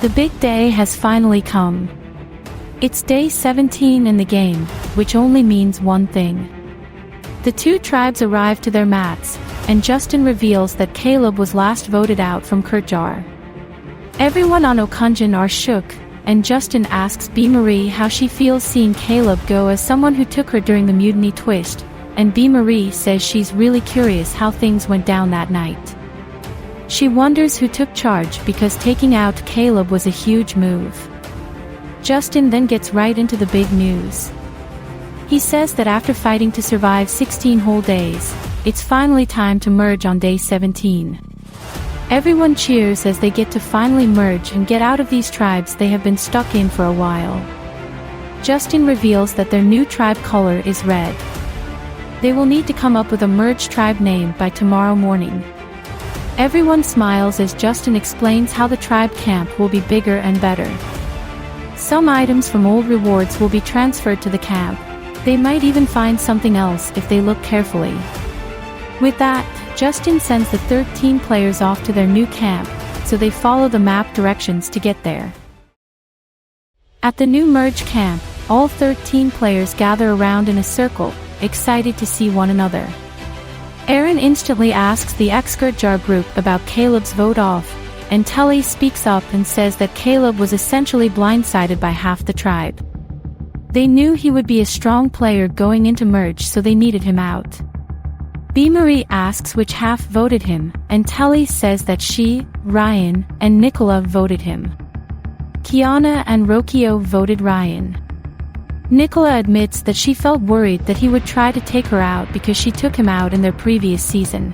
The big day has finally come. It's day 17 in the game, which only means one thing. The two tribes arrive to their mats, and Justin reveals that Caleb was last voted out from Kurtjar. Everyone on Okunjan are shook, and Justin asks B. Marie how she feels seeing Caleb go as someone who took her during the mutiny twist, and B. Marie says she's really curious how things went down that night. She wonders who took charge because taking out Caleb was a huge move. Justin then gets right into the big news. He says that after fighting to survive 16 whole days, it's finally time to merge on day 17. Everyone cheers as they get to finally merge and get out of these tribes they have been stuck in for a while. Justin reveals that their new tribe color is red. They will need to come up with a merged tribe name by tomorrow morning. Everyone smiles as Justin explains how the tribe camp will be bigger and better. Some items from old rewards will be transferred to the camp. They might even find something else if they look carefully. With that, Justin sends the 13 players off to their new camp, so they follow the map directions to get there. At the new merge camp, all 13 players gather around in a circle, excited to see one another. Aaron instantly asks the ex-Kurtjar group about Caleb's vote off, and Tully speaks up and says that Caleb was essentially blindsided by half the tribe. They knew he would be a strong player going into merge, so they needed him out. B. Marie asks which half voted him, and Tully says that she, Ryan, and Nicola voted him. Kiana and Rokio voted Ryan. Nicola admits that she felt worried that he would try to take her out because she took him out in their previous season.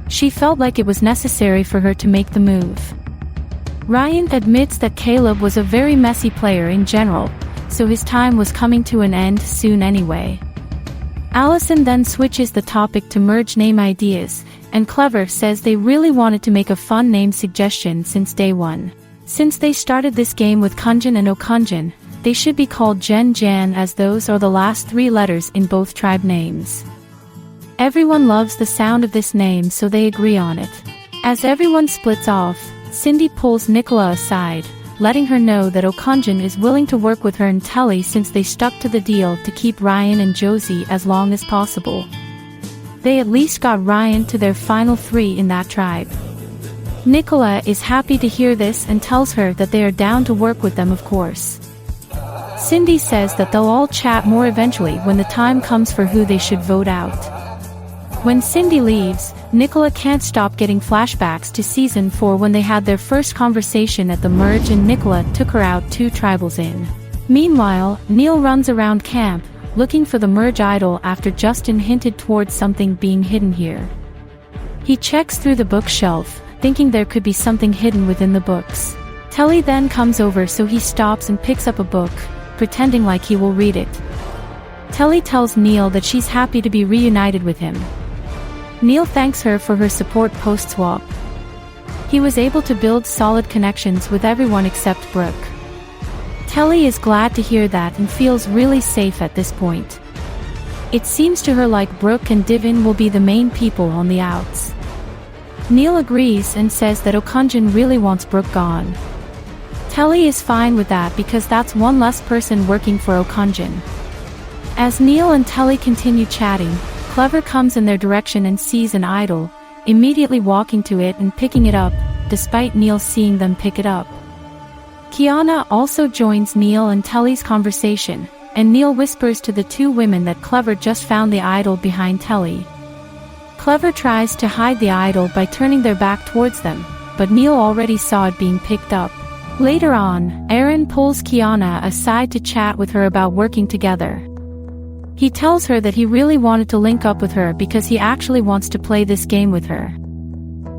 She felt like it was necessary for her to make the move. Ryan admits that Caleb was a very messy player in general, so his time was coming to an end soon anyway. Allison then switches the topic to merge name ideas, and Clever says they really wanted to make a fun name suggestion since day one. Since they started this game with Kunjan and Okunjan, they should be called Jen Jan, as those are the last 3 letters in both tribe names. Everyone loves the sound of this name, so they agree on it. As everyone splits off, Cindy pulls Nicola aside, letting her know that Okunjan is willing to work with her and Tully since they stuck to the deal to keep Ryan and Josie as long as possible. They at least got Ryan to their final 3 in that tribe. Nicola is happy to hear this and tells her that they are down to work with them, of course. Cindy says that they'll all chat more eventually when the time comes for who they should vote out. When Cindy leaves, Nicola can't stop getting flashbacks to Season 4 when they had their first conversation at the merge and Nicola took her out 2 tribals in. Meanwhile, Neil runs around camp, looking for the merge idol after Justin hinted towards something being hidden here. He checks through the bookshelf, thinking there could be something hidden within the books. Tully then comes over, so he stops and picks up a book, pretending like he will read it. Tully tells Neil that she's happy to be reunited with him. Neil thanks her for her support post-swap. He was able to build solid connections with everyone except Brooke. Tully is glad to hear that and feels really safe at this point. It seems to her like Brooke and Divin will be the main people on the outs. Neil agrees and says that Okunjan really wants Brooke gone. Tully is fine with that because that's one less person working for Okunjan. As Neil and Tully continue chatting, Clever comes in their direction and sees an idol, immediately walking to it and picking it up, despite Neil seeing them pick it up. Kiana also joins Neil and Tully's conversation, and Neil whispers to the 2 women that Clever just found the idol behind Tully. Clever tries to hide the idol by turning their back towards them, but Neil already saw it being picked up. Later on, Aaron pulls Kiana aside to chat with her about working together. He tells her that he really wanted to link up with her because he actually wants to play this game with her.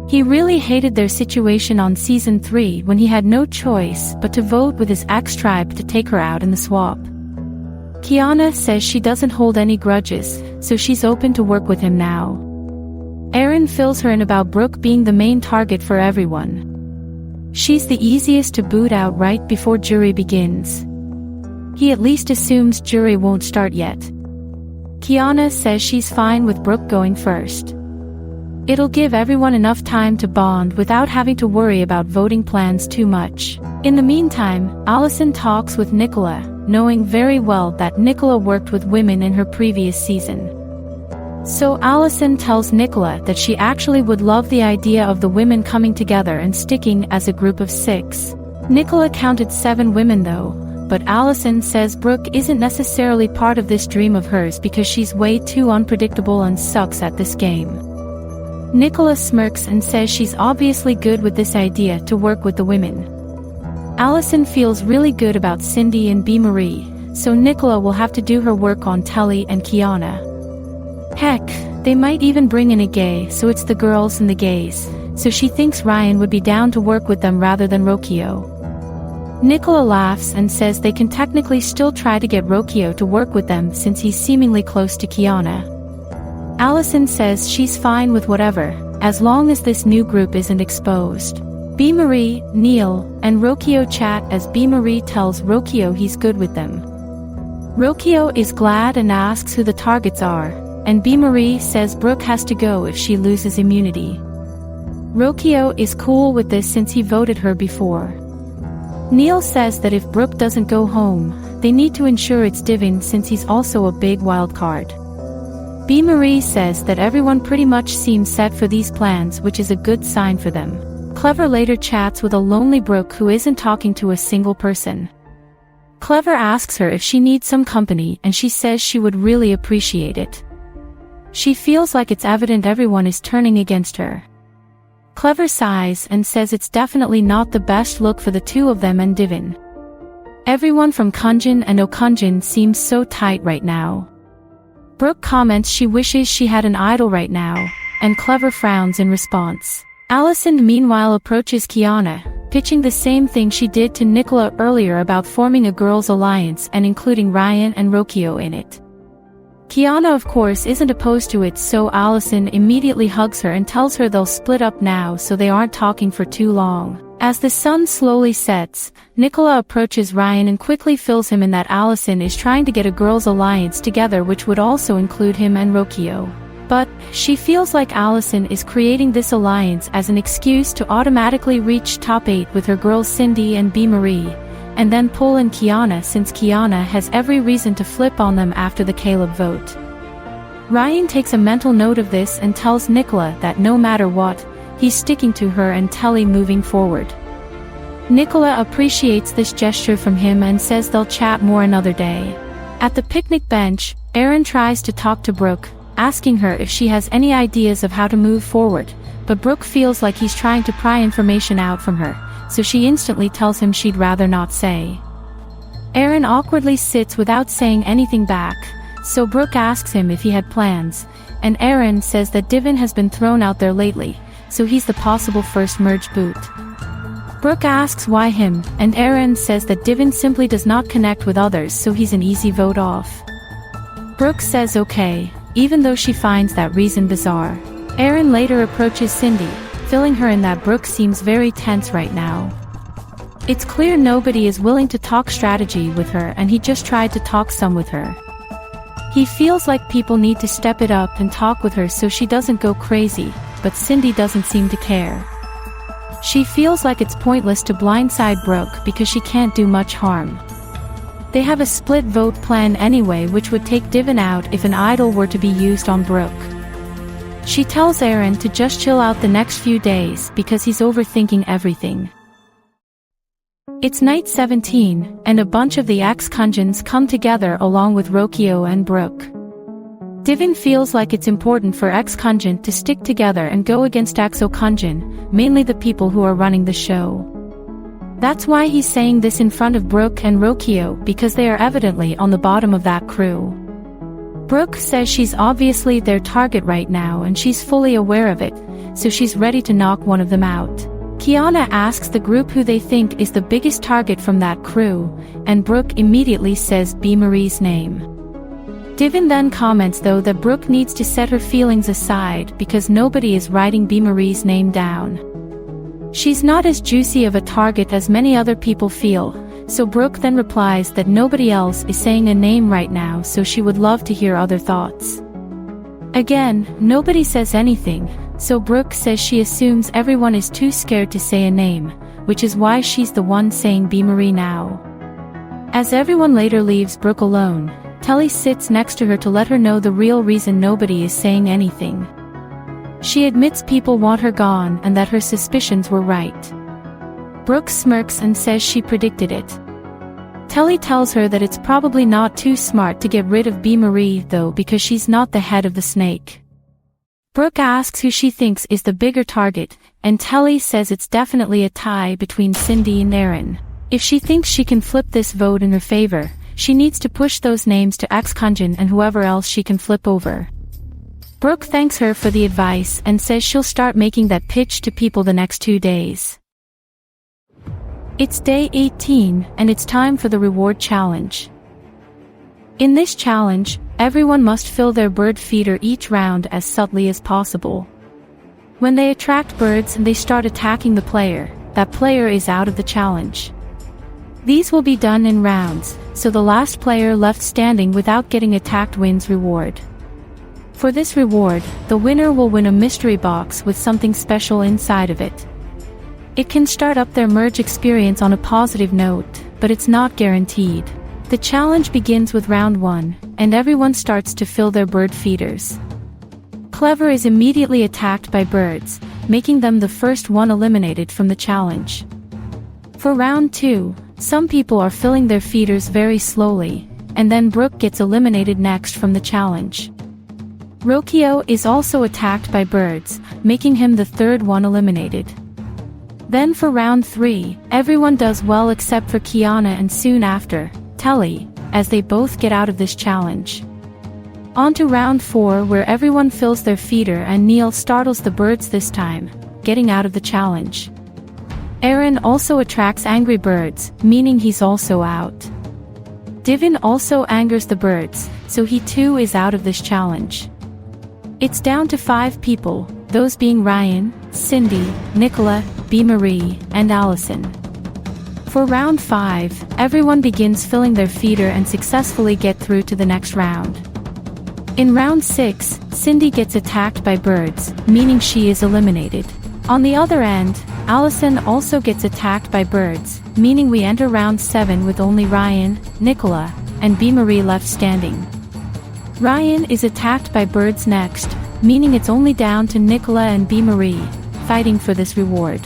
He really hated their situation on Season 3 when he had no choice but to vote with his ex-tribe to take her out in the swap. Kiana says she doesn't hold any grudges, so she's open to work with him now. Aaron fills her in about Brooke being the main target for everyone. She's the easiest to boot out right before jury begins. He at least assumes jury won't start yet. Kiana says she's fine with Brooke going first. It'll give everyone enough time to bond without having to worry about voting plans too much. In the meantime, Allison talks with Nicola, knowing very well that Nicola worked with women in her previous season. So Allison tells Nicola that she actually would love the idea of the women coming together and sticking as a group of 6. Nicola counted 7 women though, but Allison says Brooke isn't necessarily part of this dream of hers because she's way too unpredictable and sucks at this game. Nicola smirks and says she's obviously good with this idea to work with the women. Allison feels really good about Cindy and B. Marie, so Nicola will have to do her work on Telly and Kiana. Heck, they might even bring in a gay, so it's the girls and the gays, so she thinks Ryan would be down to work with them rather than Rokio. Nicola laughs and says they can technically still try to get Rokio to work with them since he's seemingly close to Kiana. Allison says she's fine with whatever, as long as this new group isn't exposed. B. Marie, Neil, and Rokio chat as B. Marie tells Rokio he's good with them. Rokio is glad and asks who the targets are, and B. Marie says Brooke has to go if she loses immunity. Rokio is cool with this since he voted her before. Neil says that if Brooke doesn't go home, they need to ensure it's Divin since he's also a big wild card. B. Marie says that everyone pretty much seems set for these plans, which is a good sign for them. Clever later chats with a lonely Brooke who isn't talking to a single person. Clever asks her if she needs some company and she says she would really appreciate it. She feels like it's evident everyone is turning against her. Clever sighs and says it's definitely not the best look for the two of them and Divin. Everyone from Kunjin and Okunjin seems so tight right now. Brooke comments she wishes she had an idol right now, and Clever frowns in response. Allison meanwhile approaches Kiana, pitching the same thing she did to Nicola earlier about forming a girls' alliance and including Ryan and Rokio in it. Kiana of course isn't opposed to it, so Allison immediately hugs her and tells her they'll split up now so they aren't talking for too long. As the sun slowly sets, Nicola approaches Ryan and quickly fills him in that Allison is trying to get a girls' alliance together, which would also include him and Rokio. But she feels like Allison is creating this alliance as an excuse to automatically reach top 8 with her girls Cindy and B. Marie, and then pull in Kiana since Kiana has every reason to flip on them after the Caleb vote. Ryan takes a mental note of this and tells Nicola that no matter what, he's sticking to her and Telly moving forward. Nicola appreciates this gesture from him and says they'll chat more another day. At the picnic bench, Aaron tries to talk to Brooke, asking her if she has any ideas of how to move forward, but Brooke feels like he's trying to pry information out from her, so she instantly tells him she'd rather not say. Aaron awkwardly sits without saying anything back, so Brooke asks him if he had plans, and Aaron says that Divin has been thrown out there lately, so he's the possible first merge boot. Brooke asks why him, and Aaron says that Divin simply does not connect with others, so he's an easy vote off. Brooke says okay, even though she finds that reason bizarre. Aaron later approaches Cindy, filling her in that Brooke seems very tense right now. It's clear nobody is willing to talk strategy with her, and he just tried to talk some with her. He feels like people need to step it up and talk with her so she doesn't go crazy, but Cindy doesn't seem to care. She feels like it's pointless to blindside Brooke because she can't do much harm. They have a split vote plan anyway, which would take Divin out if an idol were to be used on Brooke. She tells Aaron to just chill out the next few days because he's overthinking everything. It's night 17, and a bunch of the ex-Kunjins come together along with Rokio and Brooke. Divin feels like it's important for ex-Kunjin to stick together and go against ex-Okunjin, mainly the people who are running the show. That's why he's saying this in front of Brooke and Rokio, because they are evidently on the bottom of that crew. Brooke says she's obviously their target right now and she's fully aware of it, so she's ready to knock one of them out. Kiana asks the group who they think is the biggest target from that crew, and Brooke immediately says B. Marie's name. Divin then comments though that Brooke needs to set her feelings aside because nobody is writing B. Marie's name down. She's not as juicy of a target as many other people feel, so Brooke then replies that nobody else is saying a name right now, so she would love to hear other thoughts. Again, nobody says anything, so Brooke says she assumes everyone is too scared to say a name, which is why she's the one saying Be Marie now. As everyone later leaves Brooke alone, Telly sits next to her to let her know the real reason nobody is saying anything. She admits people want her gone and that her suspicions were right. Brooke smirks and says she predicted it. Telly tells her that it's probably not too smart to get rid of Be Marie though because she's not the head of the snake. Brooke asks who she thinks is the bigger target, and Telly says it's definitely a tie between Cindy and Aaron. If she thinks she can flip this vote in her favor, she needs to push those names to ex-Kunjan and whoever else she can flip over. Brooke thanks her for the advice and says she'll start making that pitch to people the next 2 days. It's day 18, and it's time for the reward challenge. In this challenge, everyone must fill their bird feeder each round as subtly as possible. When they attract birds and they start attacking the player, that player is out of the challenge. These will be done in rounds, so the last player left standing without getting attacked wins reward. For this reward, the winner will win a mystery box with something special inside of it. It can start up their merge experience on a positive note, but it's not guaranteed. The challenge begins with round 1, and everyone starts to fill their bird feeders. Clever is immediately attacked by birds, making them the first one eliminated from the challenge. For round 2, some people are filling their feeders very slowly, and then Brooke gets eliminated next from the challenge. Rokio is also attacked by birds, making him the third one eliminated. Then for round 3, everyone does well except for Kiana and soon after, Telly, as they both get out of this challenge. On to round 4 where everyone fills their feeder and Neil startles the birds this time, getting out of the challenge. Aaron also attracts angry birds, meaning he's also out. Divin also angers the birds, so he too is out of this challenge. It's down to 5 people, those being Ryan, Cindy, Nicola, Be Marie, and Allison. For round 5, everyone begins filling their feeder and successfully get through to the next round. In round 6, Cindy gets attacked by birds, meaning she is eliminated. On the other end, Allison also gets attacked by birds, meaning we enter round 7 with only Ryan, Nicola, and Be Marie left standing. Ryan is attacked by birds next, meaning it's only down to Nicola and Be Marie, fighting for this reward.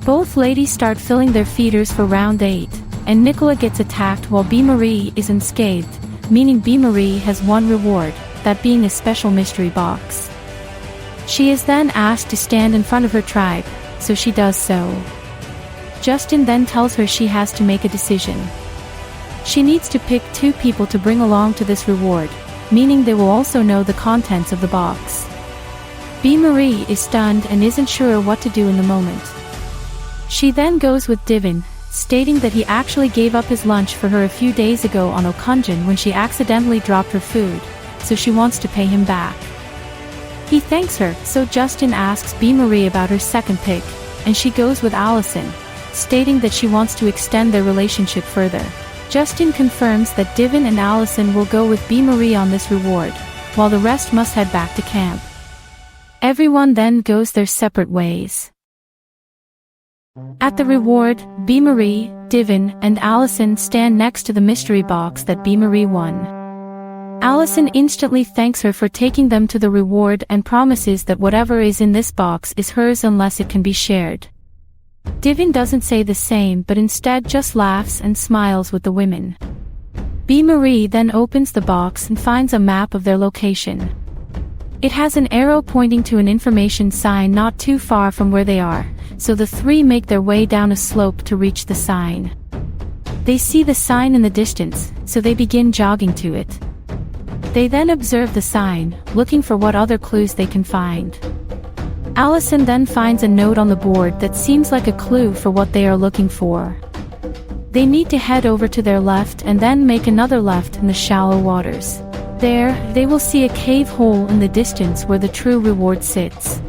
Both ladies start filling their feeders for round 8, and Nicola gets attacked while Be Marie is unscathed, meaning Be Marie has one reward, that being a special mystery box. She is then asked to stand in front of her tribe, so she does so. Justin then tells her she has to make a decision. She needs to pick 2 people to bring along to this reward, meaning they will also know the contents of the box. Be Marie is stunned and isn't sure what to do in the moment. She then goes with Divin, stating that he actually gave up his lunch for her a few days ago on Okunjan when she accidentally dropped her food, so she wants to pay him back. He thanks her, so Justin asks Be Marie about her second pick, and she goes with Allison, stating that she wants to extend their relationship further. Justin confirms that Divin and Allison will go with Be Marie on this reward, while the rest must head back to camp. Everyone then goes their separate ways. At the reward, Be Marie, Divin, and Allison stand next to the mystery box that Be Marie won. Allison instantly thanks her for taking them to the reward and promises that whatever is in this box is hers unless it can be shared. Divin doesn't say the same but instead just laughs and smiles with the women. Be Marie then opens the box and finds a map of their location. It has an arrow pointing to an information sign not too far from where they are, so the 3 make their way down a slope to reach the sign. They see the sign in the distance, so they begin jogging to it. They then observe the sign, looking for what other clues they can find. Allison then finds a note on the board that seems like a clue for what they are looking for. They need to head over to their left and then make another left in the shallow waters. There, they will see a cave hole in the distance where the true reward sits.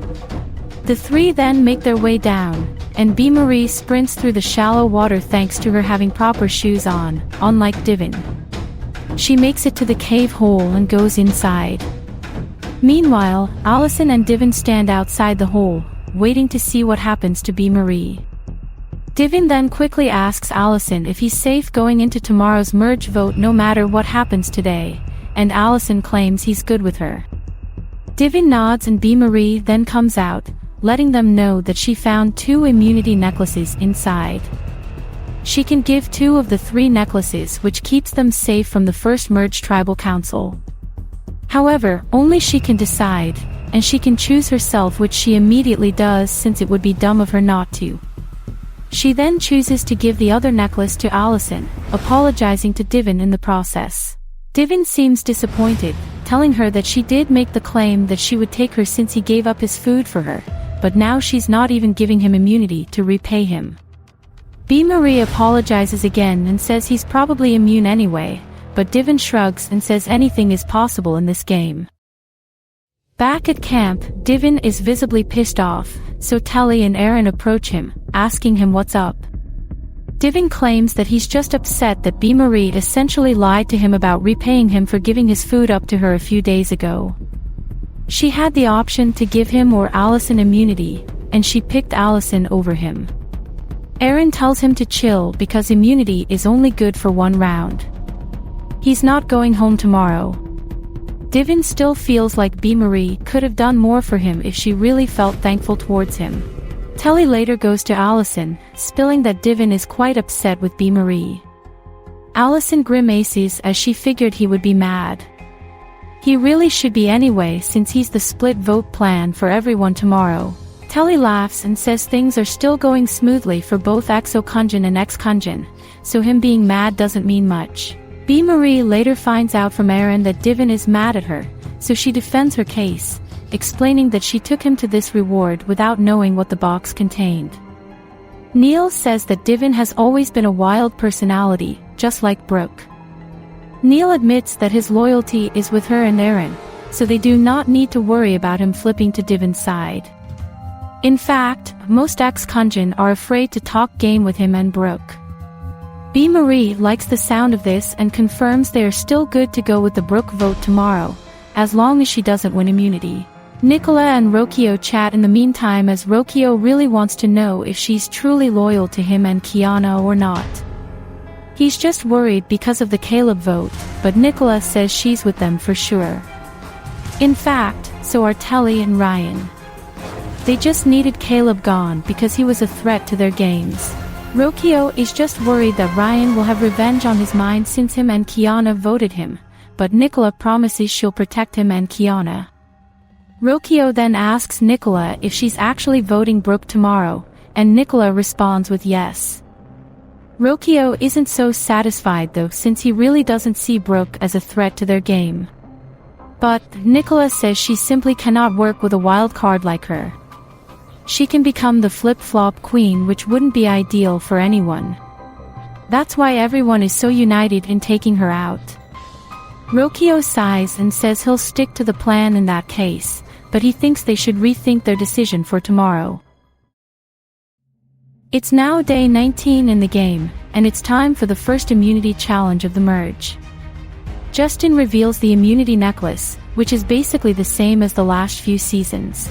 The 3 then make their way down, and Be Marie sprints through the shallow water thanks to her having proper shoes on, unlike Divin. She makes it to the cave hole and goes inside. Meanwhile, Allison and Divin stand outside the hole, waiting to see what happens to B. Marie. Divin then quickly asks Allison if he's safe going into tomorrow's merge vote no matter what happens today, and Allison claims he's good with her. Divin nods and B. Marie then comes out, letting them know that she found 2 immunity necklaces inside. She can give 2 of the 3 necklaces, which keeps them safe from the first merged tribal council. However, only she can decide, and she can choose herself, which she immediately does since it would be dumb of her not to. She then chooses to give the other necklace to Allison, apologizing to Divin in the process. Divin seems disappointed, telling her that she did make the claim that she would take her since he gave up his food for her, but now she's not even giving him immunity to repay him. B. Marie apologizes again and says he's probably immune anyway, but Divin shrugs and says anything is possible in this game. Back at camp, Divin is visibly pissed off, so Telly and Aaron approach him, asking him what's up. Divin claims that he's just upset that B. Marie essentially lied to him about repaying him for giving his food up to her a few days ago. She had the option to give him or Allison immunity, and she picked Allison over him. Aaron tells him to chill because immunity is only good for 1 round. He's not going home tomorrow. Divin still feels like B. Marie could have done more for him if she really felt thankful towards him. Telly later goes to Allison, spilling that Divin is quite upset with B. Marie. Allison grimaces as she figured he would be mad. He really should be anyway since he's the split vote plan for everyone tomorrow. Telly laughs and says things are still going smoothly for both Exo-Kunjin and Ex-Kunjin, so him being mad doesn't mean much. B. Marie later finds out from Aaron that Divin is mad at her, so she defends her case, explaining that she took him to this reward without knowing what the box contained. Neil says that Divin has always been a wild personality, just like Brooke. Neil admits that his loyalty is with her and Aaron, so they do not need to worry about him flipping to Divin's side. In fact, most ex-Kunjin are afraid to talk game with him and Brooke. B. Marie likes the sound of this and confirms they are still good to go with the Brooke vote tomorrow, as long as she doesn't win immunity. Nicola and Rokio chat in the meantime as Rokio really wants to know if she's truly loyal to him and Kiana or not. He's just worried because of the Caleb vote, but Nicola says she's with them for sure. In fact, so are Telly and Ryan. They just needed Caleb gone because he was a threat to their games. Rokio is just worried that Ryan will have revenge on his mind since him and Kiana voted him, but Nicola promises she'll protect him and Kiana. Rokio then asks Nicola if she's actually voting Brooke tomorrow, and Nicola responds with yes. Rokio isn't so satisfied though since he really doesn't see Brooke as a threat to their game. But Nicola says she simply cannot work with a wild card like her. She can become the flip-flop queen, which wouldn't be ideal for anyone. That's why everyone is so united in taking her out. Rokio sighs and says he'll stick to the plan in that case, but he thinks they should rethink their decision for tomorrow. It's now day 19 in the game, and it's time for the first immunity challenge of the merge. Justin reveals the immunity necklace, which is basically the same as the last few seasons.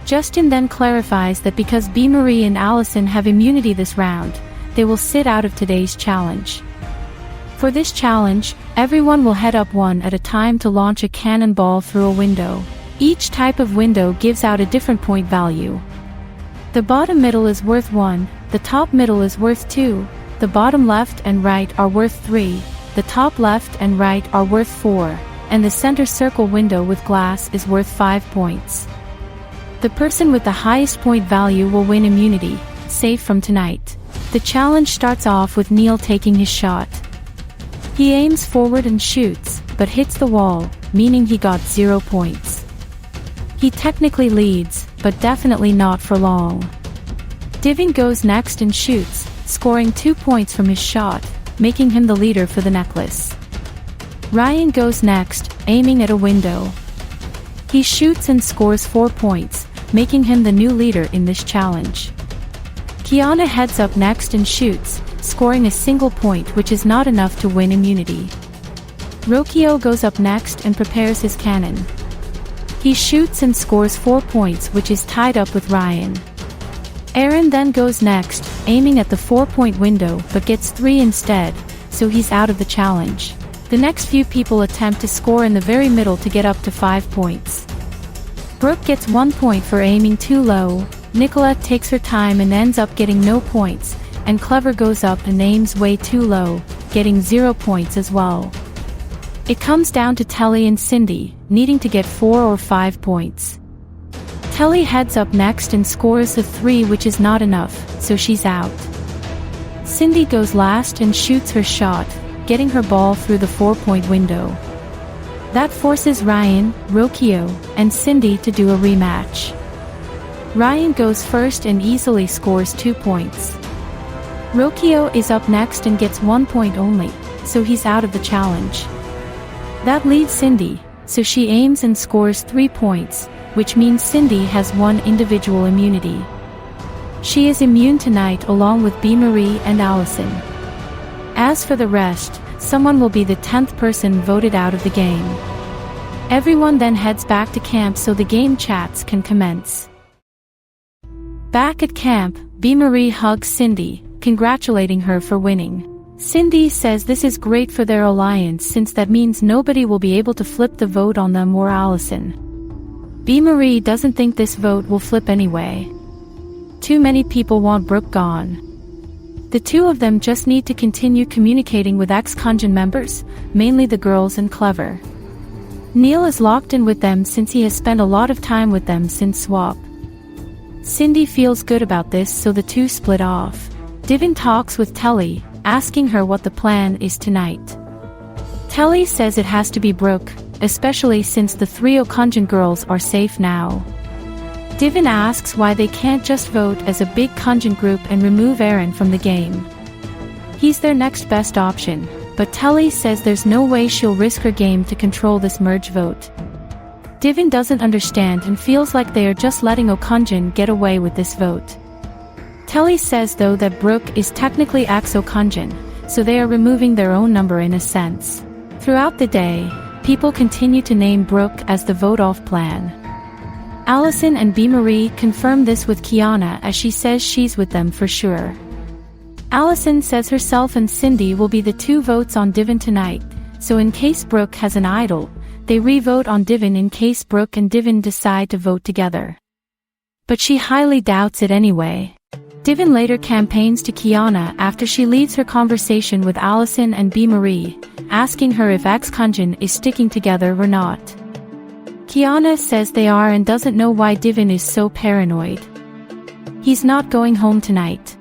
Justin then clarifies that because B. Marie and Allison have immunity this round, they will sit out of today's challenge. For this challenge, everyone will head up one at a time to launch a cannonball through a window. Each type of window gives out a different point value. The bottom middle is worth 1, the top middle is worth 2, the bottom left and right are worth 3, the top left and right are worth 4, and the center circle window with glass is worth 5 points. The person with the highest point value will win immunity, safe from tonight. The challenge starts off with Neil taking his shot. He aims forward and shoots, but hits the wall, meaning he got 0 points. He technically leads, but definitely not for long. Divin goes next and shoots, scoring 2 points from his shot, making him the leader for the necklace. Ryan goes next, aiming at a window. He shoots and scores 4 points, making him the new leader in this challenge. Kiana heads up next and shoots, scoring a single point, which is not enough to win immunity. Rokio goes up next and prepares his cannon. He shoots and scores 4 points, which is tied up with Ryan. Aaron then goes next, aiming at the 4-point window but gets 3 instead, so he's out of the challenge. The next few people attempt to score in the very middle to get up to 5 points. Brooke gets 1 point for aiming too low, Nicolette takes her time and ends up getting no points, and Clever goes up and aims way too low, getting 0 points as well. It comes down to Telly and Cindy, needing to get 4 or 5 points. Telly heads up next and scores the 3, which is not enough, so she's out. Cindy goes last and shoots her shot, getting her ball through the 4-point window. That forces Ryan, Rokio, and Cindy to do a rematch. Ryan goes first and easily scores 2 points. Rokio is up next and gets 1 point only, so he's out of the challenge. That leaves Cindy, so she aims and scores 3 points, which means Cindy has 1 individual immunity. She is immune tonight along with B. Marie and Allison. As for the rest, someone will be the 10th person voted out of the game. Everyone then heads back to camp so the game chats can commence. Back at camp, B. Marie hugs Cindy, congratulating her for winning. Cindy says this is great for their alliance since that means nobody will be able to flip the vote on them or Allison. B. Marie doesn't think this vote will flip anyway. Too many people want Brooke gone. The two of them just need to continue communicating with ex-Conjun members, mainly the girls and Clever. Neil is locked in with them since he has spent a lot of time with them since swap. Cindy feels good about this, so the two split off. Divin talks with Telly, asking her what the plan is tonight. Telly says it has to be Brooke, especially since the 3 Okonjan girls are safe now. Divin asks why they can't just vote as a big Conjun group and remove Aaron from the game. He's their next best option, but Telly says there's no way she'll risk her game to control this merge vote. Divin doesn't understand and feels like they are just letting Okonjan get away with this vote. Telly says though that Brooke is technically ex-Okonjan, so they are removing their own number in a sense. Throughout the day, people continue to name Brooke as the vote-off plan. Allison and B. Marie confirm this with Kiana as she says she's with them for sure. Allison says herself and Cindy will be the 2 votes on Divin tonight, so in case Brooke has an idol, they re-vote on Divin in case Brooke and Divin decide to vote together. But she highly doubts it anyway. Divin later campaigns to Kiana after she leads her conversation with Allison and B. Marie, asking her if ex-Conjun is sticking together or not. Kiana says they are and doesn't know why Divin is so paranoid. He's not going home tonight.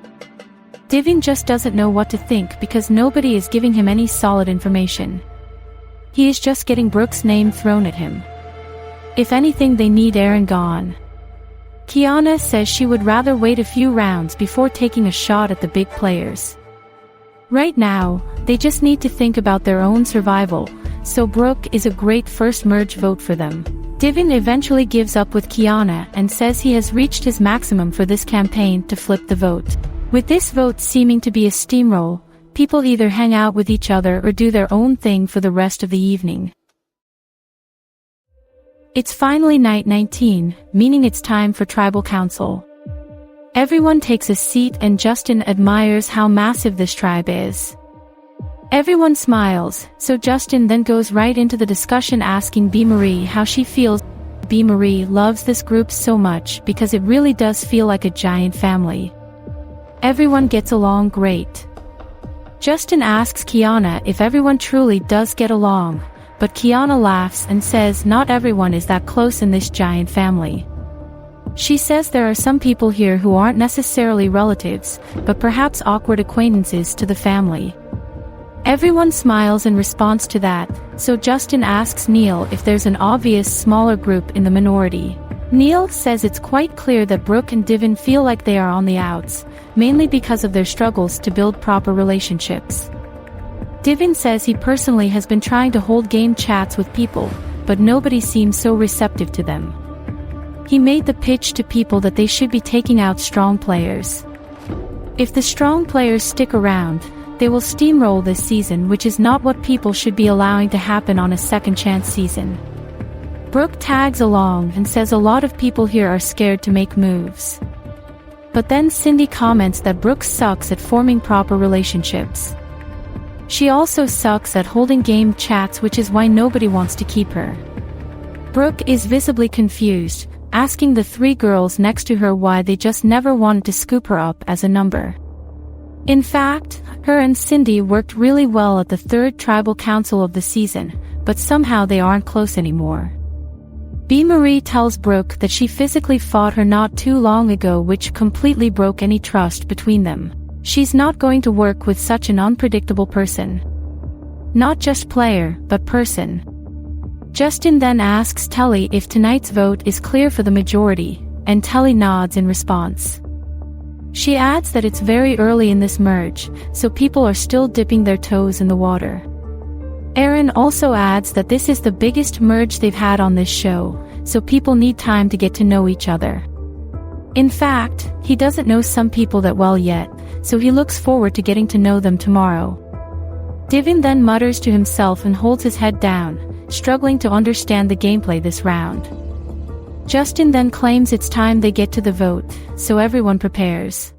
Divin just doesn't know what to think because nobody is giving him any solid information. He is just getting Brooke's name thrown at him. If anything, they need Aaron gone. Kiana says she would rather wait a few rounds before taking a shot at the big players. Right now, they just need to think about their own survival, so Brooke is a great first merge vote for them. Divin eventually gives up with Kiana and says he has reached his maximum for this campaign to flip the vote. With this vote seeming to be a steamroll, people either hang out with each other or do their own thing for the rest of the evening. It's finally night 19, meaning it's time for tribal council. Everyone takes a seat and Justin admires how massive this tribe is. Everyone smiles, so Justin then goes right into the discussion asking B. Marie how she feels. B. Marie loves this group so much because it really does feel like a giant family. Everyone gets along great. Justin asks Kiana if everyone truly does get along, but Kiana laughs and says not everyone is that close in this giant family. She says there are some people here who aren't necessarily relatives, but perhaps awkward acquaintances to the family. Everyone smiles in response to that, so Justin asks Neil if there's an obvious smaller group in the minority. Neil says it's quite clear that Brooke and Divin feel like they are on the outs, mainly because of their struggles to build proper relationships. Divin says he personally has been trying to hold game chats with people, but nobody seems so receptive to them. He made the pitch to people that they should be taking out strong players. If the strong players stick around, they will steamroll this season, which is not what people should be allowing to happen on a second chance season. Brooke tags along and says a lot of people here are scared to make moves. But then Cindy comments that Brooke sucks at forming proper relationships. She also sucks at holding game chats, which is why nobody wants to keep her. Brooke is visibly confused, asking the three girls next to her why they just never wanted to scoop her up as a number. In fact, her and Cindy worked really well at the third tribal council of the season, but somehow they aren't close anymore. B. Marie tells Brooke that she physically fought her not too long ago, which completely broke any trust between them. She's not going to work with such an unpredictable person. Not just player, but person. Justin then asks Telly if tonight's vote is clear for the majority, and Telly nods in response. She adds that it's very early in this merge, so people are still dipping their toes in the water. Aaron also adds that this is the biggest merge they've had on this show, so people need time to get to know each other. In fact, he doesn't know some people that well yet, so he looks forward to getting to know them tomorrow. Divin then mutters to himself and holds his head down, struggling to understand the gameplay this round. Justin then claims it's time they get to the vote, so everyone prepares.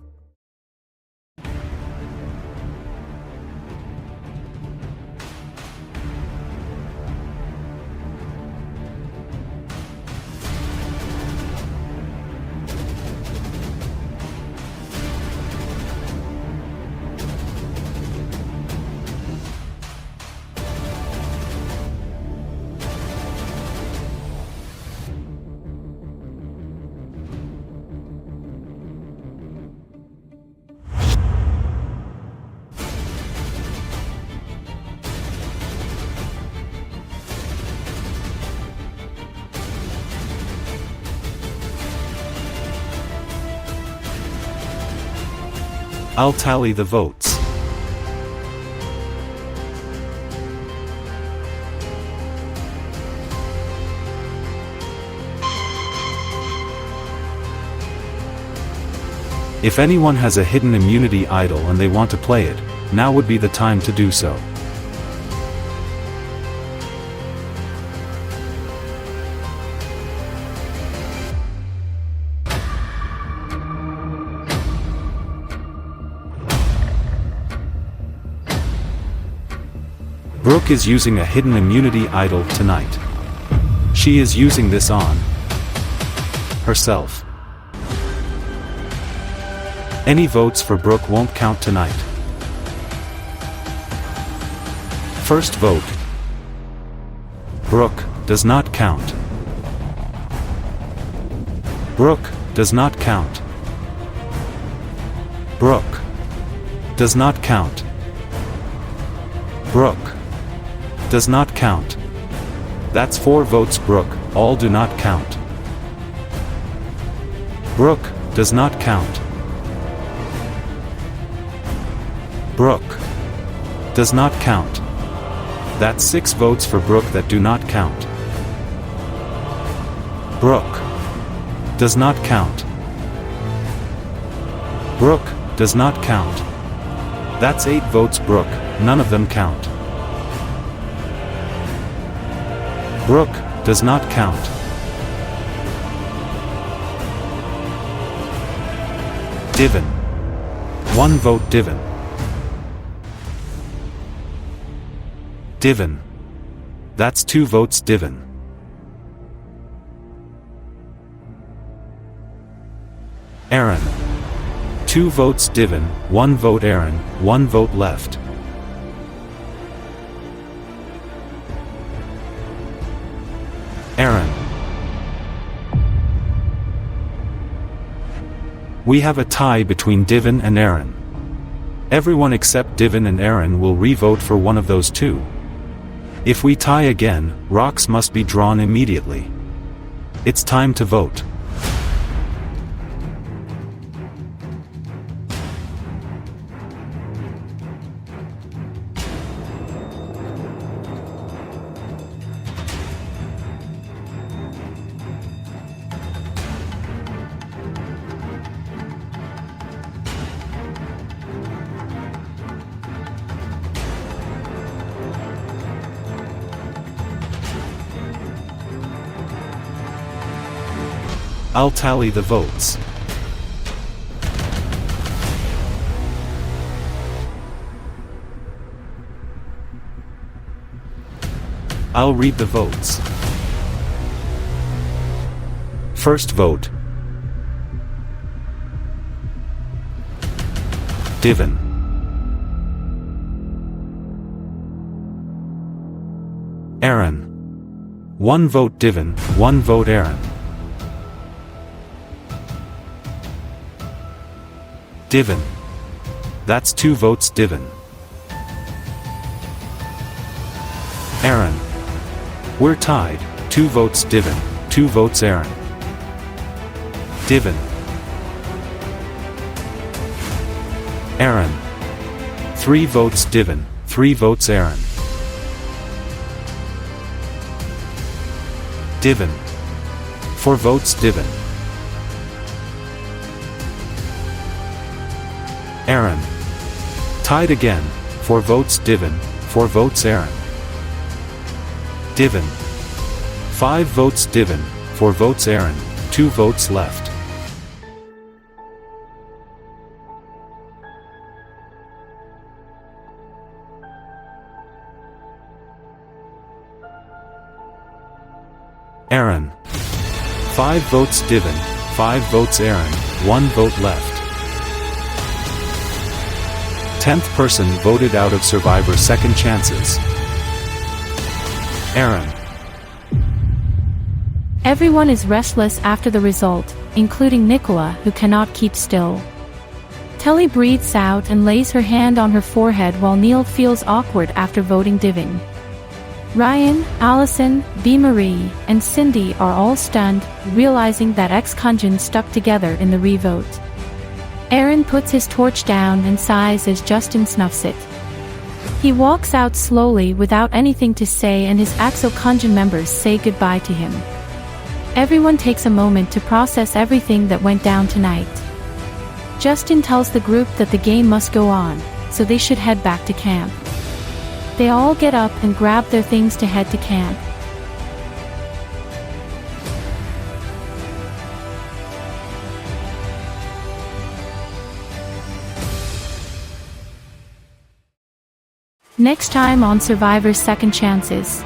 I'll tally the votes. If anyone has a hidden immunity idol and they want to play it, now would be the time to do so. Brooke is using a hidden immunity idol tonight. She is using this on herself. Any votes for Brooke won't count tonight. First vote. Brooke does not count. Brooke does not count. Brooke does not count. Brooke does not count. That's 4 votes. Brooke, all do not count. Brooke does not count. Brooke does not count. That's 6 votes for Brooke that do not count. Brooke does not count. Brooke does not count. That's 8 votes. Brooke, none of them count. Brooke does not count. Divin. 1 vote. Divin. Divin. That's 2 votes. Divin. Aaron. 2 votes. Divin. 1 vote. Aaron. 1 vote left. Aaron. We have a tie between Divin and Aaron. Everyone except Divin and Aaron will re-vote for one of those two. If we tie again, rocks must be drawn immediately. It's time to vote. I'll tally the votes. I'll read the votes. First vote. Divin. Aaron. 1 vote Divin, 1 vote Aaron. Divin. That's 2 votes Divin. Aaron. We're tied, 2 votes Divin, 2 votes Aaron. Divin. Aaron. 3 votes Divin, 3 votes Aaron. Divin. 4 votes Divin. Aaron. Tied again, 4 votes Divin, 4 votes Aaron. Divin. 5 votes Divin, 4 votes Aaron, 2 votes left. Aaron. 5 votes Divin, 5 votes Aaron, 1 vote left. 10th person voted out of Survivor's Second Chances. Aaron. Everyone is restless after the result, including Nicola, who cannot keep still. Telly breathes out and lays her hand on her forehead while Neil feels awkward after voting Divin. Ryan, Allison, B. Marie, and Cindy are all stunned, realizing that ex-Kunjan stuck together in the re-vote. Aaron puts his torch down and sighs as Justin snuffs it. He walks out slowly without anything to say, and his ex-Kunjan members say goodbye to him. Everyone takes a moment to process everything that went down tonight. Justin tells the group that the game must go on, so they should head back to camp. They all get up and grab their things to head to camp. Next time on Survivor's Second Chances.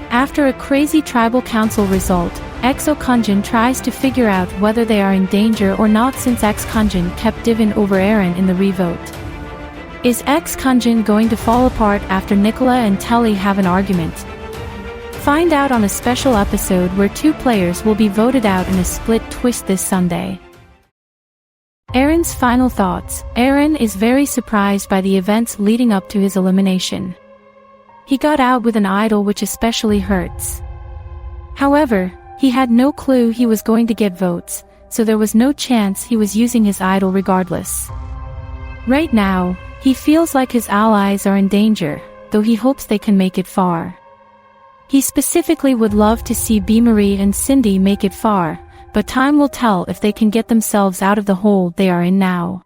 After a crazy tribal council result, ex-Kunjan tries to figure out whether they are in danger or not, since ex-Kunjan kept Divin over Aaron in the re-vote. Is ex-Kunjan going to fall apart after Nicola and Telly have an argument? Find out on a special episode where 2 players will be voted out in a split twist this Sunday. Aaron's final thoughts. Aaron is very surprised by the events leading up to his elimination. He got out with an idol, which especially hurts. However, he had no clue he was going to get votes, so there was no chance he was using his idol regardless. Right now, he feels like his allies are in danger, though he hopes they can make it far. He specifically would love to see B. Marie and Cindy make it far, but time will tell if they can get themselves out of the hole they are in now.